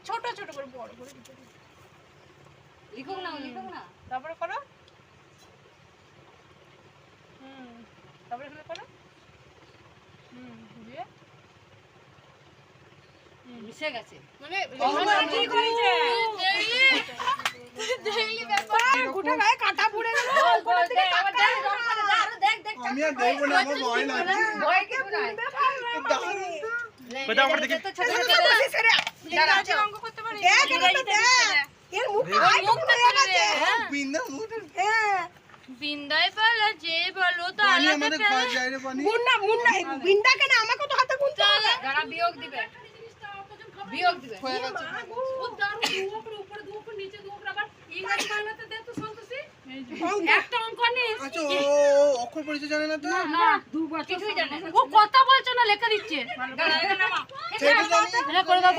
ছোট ছোট করে বড় করে লিখো না তারপরে করো তারপরে এখানে করো দিয়ে মিশে গেছে মানে ঠিক হয়েছে ডেইলি ব্যাপার গোটা গায়ে কাটা পড়ে গেল গোটা থেকে আবার দেখ আমি আর দেখবো না, আমার ভয় লাগছে। ভয়কে পুরবে পারবে কোথাও আমার দেখি। তো ছোট ছোট আছে অঙ্ক করতে পারি দেখ এটা তো দেখ এর মুখটা মুখটা লাগাচ্ছে বিন্দা মুখ। হ্যাঁ বিন্দায় পালা যে বলো তো পানি আলাদা আমাদের ঘর যায় রে পানি। মুন্না বিন্দা কেন আমাকে তো হাতে গুনতে হবে যারা বিয়োগ দিবে হয়ে গেছে। একটা অঙ্ক নিস আচ্ছা ও অক্ষর পরিচয় জানে না তো? কিছুই জানে না। ও কথা বলছো না লেখা দিচ্ছে সেটা জানি। করে দাও